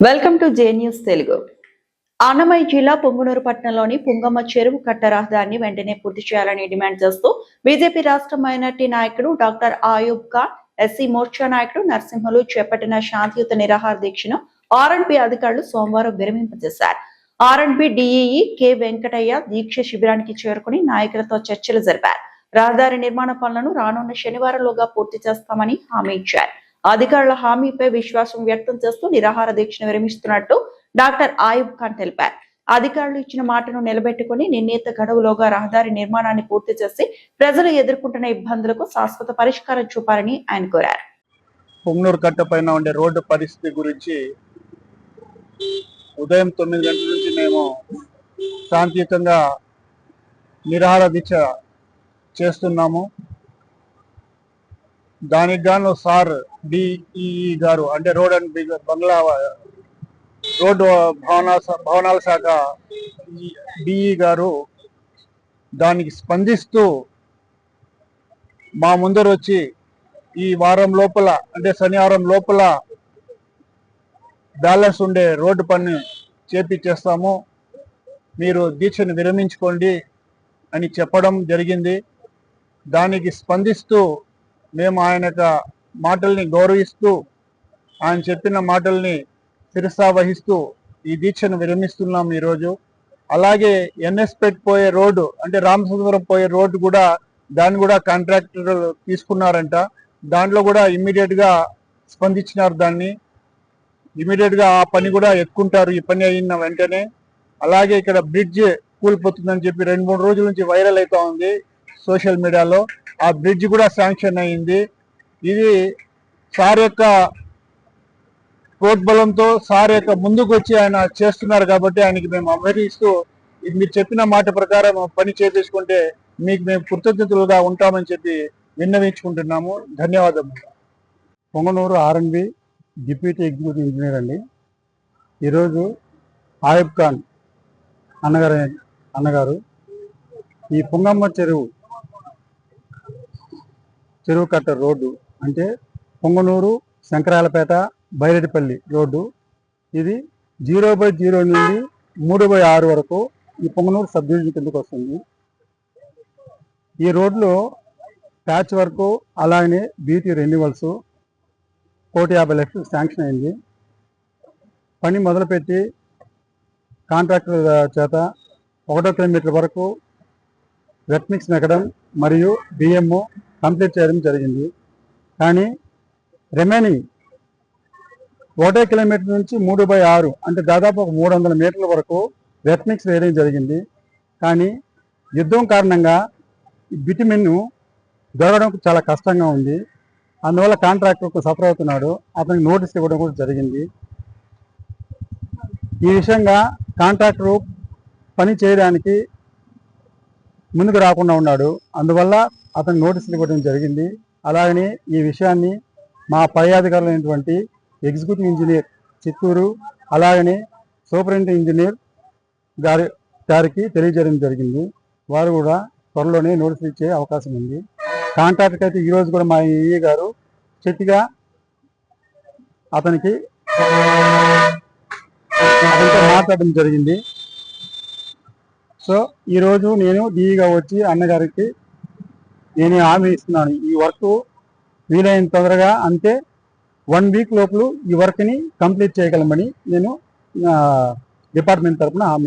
Welcome to J news Telugu. Annamayya జిల్లా పొంగునూరు పట్టణంలోని పుంగమ్మ చెరువు కట్ట రహదారిని వెంటనే పూర్తి చేయాలని డిమాండ్ చేస్తూ బీజేపీ రాష్ట్ర మైనార్టీ నాయకుడు డాక్టర్ ఆయూబ్ ఖాన్, ఎస్సీ మోర్చా నాయకుడు నరసింహులు చేపట్టిన శాంతియుత నిరాహార దీక్షను ఆర్ఎండ్బి అధికారులు సోమవారం విరమింపజేశారు. ఆర్ఎండ్బి డిఈఈ కె వెంకటయ్య దీక్ష శిబిరానికి చేరుకుని నాయకులతో చర్చలు జరిపారు. రహదారి నిర్మాణ పనులను రానున్న శనివారంలోగా పూర్తి చేస్తామని హామీ ఇచ్చారు. అధికారుల హామీపై విశ్వాసం వ్యక్తం చేస్తూ నిరాహార దీక్షను విరమిస్తున్నట్టు డాక్టర్ ఆయూబ్ ఖాన్ తెలిపారు. అధికారులు ఇచ్చిన మాటను నిలబెట్టుకుని నిర్ణీత గడువులోగా రహదారి నిర్మాణాన్ని పూర్తి చేసి ప్రజలు ఎదుర్కొంటున్న ఇబ్బందులకు శాశ్వత పరిష్కారం చూపాలని ఆయన కోరారు. పొంగునూరు కట్ట పైన ఉండే రోడ్డు పరిస్థితి గురించి ఉదయం 9 గంటల నుంచి మేము శాంతియుతంగా నిరాహార దీక్ష చేస్తున్నాము. దానికి గాను సార్ డిఈఈ గారు అంటే రోడ్ అండ్ బంగ్లా రోడ్డు భవనాల శాఖ డిఈ గారు దానికి స్పందిస్తూ మా ముందర వచ్చి ఈ వారం లోపల అంటే శనివారం లోపల బ్యాలెన్స్ ఉండే రోడ్డు పని చేపిచ్చేస్తాము, మీరు దీక్షను విరమించుకోండి అని చెప్పడం జరిగింది. దానికి స్పందిస్తూ మేము ఆయన మాటల్ని గౌరవిస్తూ ఆయన చెప్పిన మాటల్ని శిరసా వహిస్తూ ఈ దీక్షను విరమిస్తున్నాం ఈరోజు. అలాగే ఎన్ఎస్పేట్ పోయే రోడ్డు అంటే రామచంద్రపురం పోయే రోడ్డు కూడా దాన్ని కూడా కాంట్రాక్టర్ తీసుకున్నారంట. దాంట్లో కూడా ఇమ్మీడియట్గా స్పందించినారు. దాన్ని ఇమ్మీడియట్గా ఆ పని కూడా ఎత్తుకుంటారు ఈ పని అయిన వెంటనే. అలాగే ఇక్కడ బ్రిడ్జ్ కూలిపోతుందని చెప్పి 2-3 రోజుల నుంచి వైరల్ అవుతా ఉంది సోషల్ మీడియాలో. ఆ బ్రిడ్జ్ కూడా శాంక్షన్ అయింది. ఇది సార్ యొక్క ప్రోద్బలంతో సార్ యొక్క ముందుకు వచ్చి ఆయన చేస్తున్నారు కాబట్టి ఆయనకి మేము అభినందిస్తూ మీరు చెప్పిన మాట ప్రకారం పని చేపించుకుంటే మీకు మేము కృతజ్ఞతలుగా ఉంటామని చెప్పి విన్నవించుకుంటున్నాము. ధన్యవాదములు. పొంగనూరు ఆర్ఎండ్బి డిప్యూటీ ఎగ్జిక్యూటివ్ ఇంజనీర్ అండి. ఈరోజు ఆయూబ్ ఖాన్ అన్నగారు ఈ పుంగమ్మ చెరువు కట్ట రోడ్డు అంటే పొంగనూరు శంకరాలపేట బైరెడ్డిపల్లి రోడ్డు, ఇది 0/0 నుండి 3/6 వరకు ఈ పొంగనూరు సబ్ డివిజన్ కిందకు వస్తుంది. ఈ రోడ్లో ప్యాచ్ వర్క్ అలాగనే బ్యూటీ రెన్యువల్స్ 150 లక్షలు శాంక్షన్ అయింది. పని మొదలుపెట్టి కాంట్రాక్టర్ చేత 1 కిలోమీటర్ వరకు వెట్ మిక్స్ మెక్కడం మరియు బియ్యం కంప్లీట్ చేయడం జరిగింది. కానీ రిమైనింగ్ 1 కిలోమీటర్ నుంచి 3/6 అంటే దాదాపు 300 మీటర్ల వరకు వెట్ మిక్స్ వేయడం జరిగింది. కానీ యుద్ధం కారణంగా బిటుమిన్ దొరకడం చాలా కష్టంగా ఉంది. అందువల్ల కాంట్రాక్టర్కు సఫర్ అవుతున్నాడు. అతనికి నోటీస్ ఇవ్వడం కూడా జరిగింది. ఈ విషయంగా కాంట్రాక్టరు పని చేయడానికి ముందుకు రాకుండా ఉన్నాడు. అందువల్ల అతను నోటీసులు ఇవ్వడం జరిగింది. అలాగనే ఈ విషయాన్ని మా పై అధికారులైనటువంటి ఎగ్జిక్యూటివ్ ఇంజనీర్ చిత్తూరు అలాగనే సూపరింటెండెంట్ ఇంజనీర్ గారికి తెలియజేయడం జరిగింది. వారు కూడా త్వరలోనే నోటీసులు ఇచ్చే అవకాశం ఉంది. కాంట్రాక్టర్కి అయితే ఈరోజు కూడా మా ఈఈ గారు చెట్టుగా అతనితో మాట్లాడడం జరిగింది. సో ఈరోజు నేను డిఈగా వచ్చి అన్నగారికి నేను హామీ ఇస్తున్నాను, ఈ వర్క్ వీలైన తొందరగా అంటే 1 వీక్ లోపల ఈ వర్క్ని కంప్లీట్ చేయగలమని నేను డిపార్ట్మెంట్ తరఫున హామీ